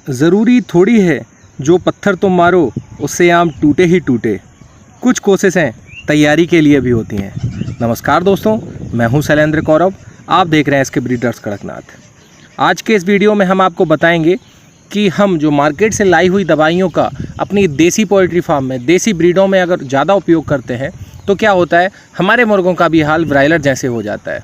ज़रूरी थोड़ी है जो पत्थर तुम मारो उससे आम टूटे ही टूटे, कुछ कोशिशें तैयारी के लिए भी होती हैं। नमस्कार दोस्तों, मैं हूं शैलेंद्र कौरव, आप देख रहे हैं एसके ब्रीडर्स कड़कनाथ। आज के इस वीडियो में हम आपको बताएंगे कि हम जो मार्केट से लाई हुई दवाइयों का अपनी देसी पोल्ट्री फार्म में, देसी ब्रीडों में अगर ज़्यादा उपयोग करते हैं तो क्या होता है, हमारे मुर्गों का भी हाल ब्रायलर जैसे हो जाता है,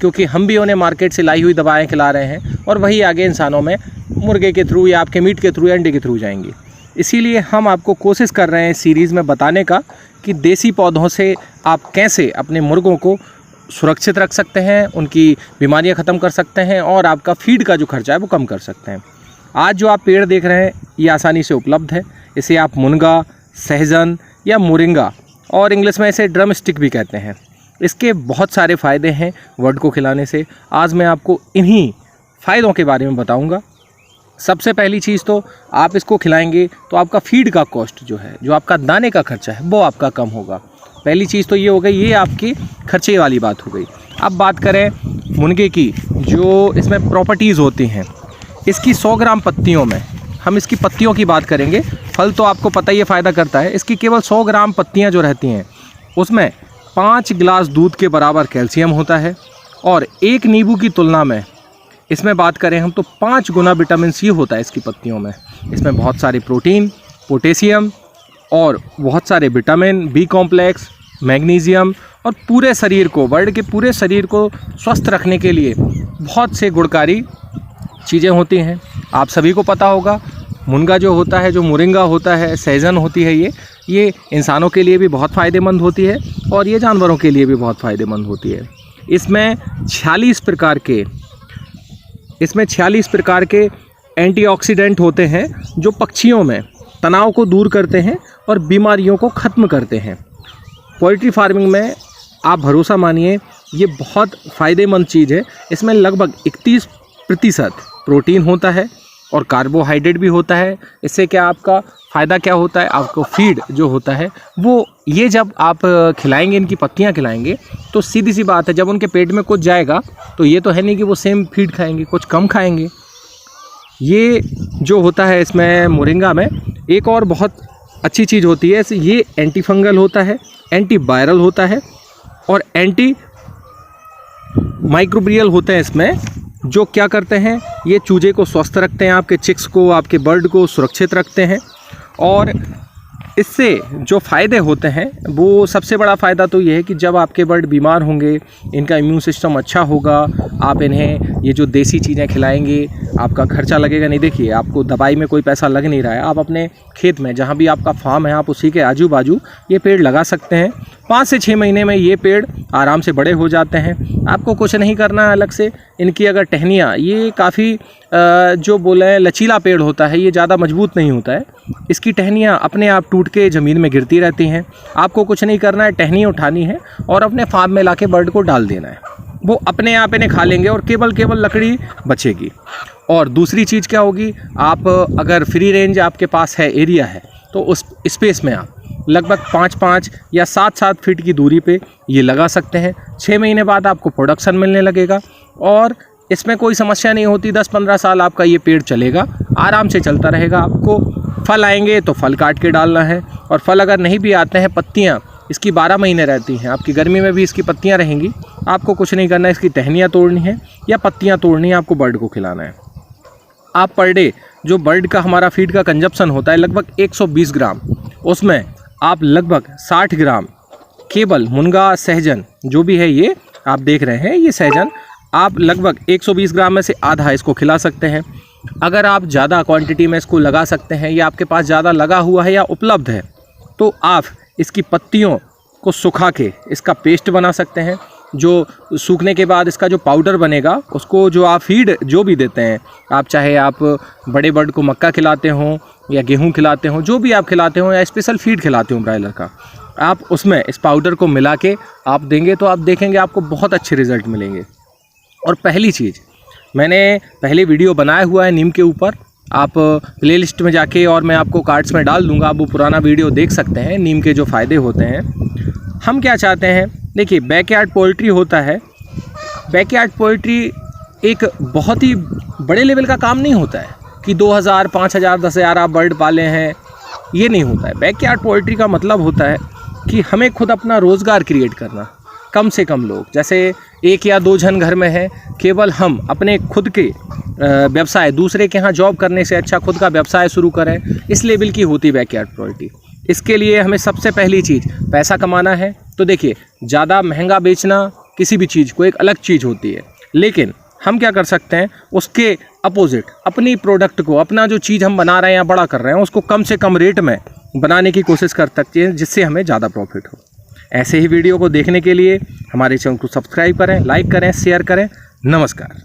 क्योंकि हम भी उन्हें मार्केट से लाई हुई दवाएं खिला रहे हैं और वही आगे इंसानों में मुर्गे के थ्रू या आपके मीट के थ्रू या अंडे के थ्रू जाएंगी। इसीलिए हम आपको कोशिश कर रहे हैं इस सीरीज़ में बताने का कि देसी पौधों से आप कैसे अपने मुर्गों को सुरक्षित रख सकते हैं, उनकी बीमारियां ख़त्म कर सकते हैं और आपका फीड का जो खर्चा है वो कम कर सकते हैं। आज जो आप पेड़ देख रहे हैं ये आसानी से उपलब्ध है। इसे आप मुनगा, सहजन या मोरिंगा और इंग्लिश में इसे ड्रम स्टिक भी कहते हैं। इसके बहुत सारे फ़ायदे हैं वर्ड को खिलाने से। आज मैं आपको इन्हीं फ़ायदों के बारे में बताऊंगा। सबसे पहली चीज़ तो आप इसको खिलाएंगे तो आपका फीड का कॉस्ट जो है, जो आपका दाने का खर्चा है, वो आपका कम होगा। पहली चीज़ तो ये हो गई, ये आपकी खर्चे वाली बात हो गई। अब बात करें मुनगे की, जो इसमें प्रॉपर्टीज़ होती हैं। इसकी 100 ग्राम पत्तियों में, हम इसकी पत्तियों की बात करेंगे, फल तो आपको पता ही फ़ायदा करता है। इसकी केवल 100 ग्राम पत्तियाँ जो रहती हैं उसमें 5 गिलास दूध के बराबर कैल्शियम होता है और एक नींबू की तुलना में इसमें बात करें हम तो 5 गुना विटामिन सी होता है इसकी पत्तियों में। इसमें बहुत सारे प्रोटीन, पोटेशियम और बहुत सारे विटामिन, बी कॉम्प्लेक्स, मैग्नीशियम और पूरे शरीर को, बर्ड के पूरे शरीर को स्वस्थ रखने के लिए बहुत से गुणकारी चीज़ें होती हैं। आप सभी को पता होगा, मुनगा जो होता है, जो मोरिंगा होता है, सहजन होती है, ये इंसानों के लिए भी बहुत फ़ायदेमंद होती है और ये जानवरों के लिए भी बहुत फ़ायदेमंद होती है। इसमें 46 प्रकार के एंटीऑक्सीडेंट होते हैं जो पक्षियों में तनाव को दूर करते हैं और बीमारियों को ख़त्म करते हैं। पोल्ट्री फार्मिंग में आप भरोसा मानिए, ये बहुत फ़ायदेमंद चीज़ है। इसमें लगभग 31% प्रोटीन होता है और कार्बोहाइड्रेट भी होता है। इससे क्या आपका फ़ायदा क्या होता है, आपको फीड जो होता है वो, ये जब आप खिलाएंगे, इनकी पत्तियां खिलाएंगे तो सीधी सी बात है, जब उनके पेट में कुछ जाएगा तो ये तो है नहीं कि वो सेम फीड खाएंगे, कुछ कम खाएंगे। ये जो होता है इसमें मोरिंगा में एक और बहुत अच्छी चीज़ होती है, ये एंटी फंगल होता है, एंटी वायरल होता है और एंटी माइक्रोबियल होते हैं इसमें, जो क्या करते हैं, ये चूजे को स्वस्थ रखते हैं, आपके चिक्स को, आपके बर्ड को सुरक्षित रखते हैं। और इससे जो फ़ायदे होते हैं वो सबसे बड़ा फ़ायदा तो ये है कि जब आपके बर्ड बीमार होंगे, इनका इम्यून सिस्टम अच्छा होगा, आप इन्हें ये जो देसी चीज़ें खिलाएंगे, आपका खर्चा लगेगा नहीं। देखिए, आपको दवाई में कोई पैसा लग नहीं रहा है। आप अपने खेत में, जहाँ भी आपका फार्म है, आप उसी के आजू बाजू ये पेड़ लगा सकते हैं। 5 से 6 महीने में ये पेड़ आराम से बड़े हो जाते हैं। आपको कुछ नहीं करना है अलग से। इनकी अगर टहनियाँ, ये काफ़ी जो बोले लचीला पेड़ होता है, ये ज़्यादा मजबूत नहीं होता है। इसकी टहनियाँ अपने आप टूट के ज़मीन में गिरती रहती हैं। आपको कुछ नहीं करना है, टहनी उठानी है और अपने फार्म में लाके बर्ड को डाल देना है। वो अपने आप इन्हें खा लेंगे और केवल लकड़ी बचेगी। और दूसरी चीज़ क्या होगी, आप अगर फ्री रेंज आपके पास है, एरिया है, तो उस स्पेस में आप लगभग 5-5 या 7-7 फीट की दूरी पे ये लगा सकते हैं। 6 महीने बाद आपको प्रोडक्शन मिलने लगेगा और इसमें कोई समस्या नहीं होती। 10-15 साल आपका ये पेड़ चलेगा, आराम से चलता रहेगा। आपको फल आएंगे तो फल काट के डालना है, और फल अगर नहीं भी आते हैं, पत्तियाँ इसकी 12 महीने रहती हैं। आपकी गर्मी में भी इसकी पत्तियाँ रहेंगी। आपको कुछ नहीं करना है, इसकी टहनियाँ तोड़नी है या पत्तियाँ तोड़नी है, आपको बर्ड को खिलाना है। आप पर डे जो बर्ड का हमारा फीड का कंजप्शन होता है लगभग 120 ग्राम, उसमें आप लगभग 60 ग्राम केवल मुनगा, सहजन जो भी है, ये आप देख रहे हैं, ये सहजन आप लगभग 120 ग्राम में से आधा इसको खिला सकते हैं। अगर आप ज़्यादा क्वांटिटी में इसको लगा सकते हैं या आपके पास ज़्यादा लगा हुआ है या उपलब्ध है, तो आप इसकी पत्तियों को सुखा के इसका पेस्ट बना सकते हैं। जो सूखने के बाद इसका जो पाउडर बनेगा, उसको जो आप फीड जो भी देते हैं, आप चाहे आप बड़े बर्ड को मक्का खिलाते हों या गेहूं खिलाते हों, जो भी आप खिलाते हों, या स्पेशल फीड खिलाते हों ब्रायलर का, आप उसमें इस पाउडर को मिला के आप देंगे तो आप देखेंगे आपको बहुत अच्छे रिज़ल्ट मिलेंगे। और पहली चीज़, मैंने पहले वीडियो बनाया हुआ है नीम के ऊपर, आप प्लेलिस्ट में जाके, और मैं आपको कार्ड्स में डाल दूंगा, आप वो पुराना वीडियो देख सकते हैं, नीम के जो फ़ायदे होते हैं। हम क्या चाहते हैं, देखिए बैकयार्ड पोल्ट्री होता है, बैकयार्ड पोल्ट्री एक बहुत ही बड़े लेवल का काम नहीं होता है, कि 2000, 5000, 10,000 आप बर्ड पाले हैं, ये नहीं होता है। बैकयार्ड पोल्ट्री का मतलब होता है कि हमें खुद अपना रोज़गार क्रिएट करना। कम से कम लोग, जैसे 1 या 2 जन घर में हैं, केवल हम अपने खुद के व्यवसाय, दूसरे के यहाँ जॉब करने से अच्छा खुद का व्यवसाय शुरू करें, इस लेवल की होती बैकयार्ड पोल्ट्री। इसके लिए हमें सबसे पहली चीज़ पैसा कमाना है। तो देखिए, ज़्यादा महंगा बेचना किसी भी चीज़ को एक अलग चीज़ होती है, लेकिन हम क्या कर सकते हैं, उसके अपोजिट अपनी प्रोडक्ट को, अपना जो चीज़ हम बना रहे हैं या बड़ा कर रहे हैं, उसको कम से कम रेट में बनाने की कोशिश कर सकते हैं, जिससे हमें ज़्यादा प्रॉफिट हो। ऐसे ही वीडियो को देखने के लिए हमारे चैनल को सब्सक्राइब करें, लाइक करें, शेयर करें। नमस्कार।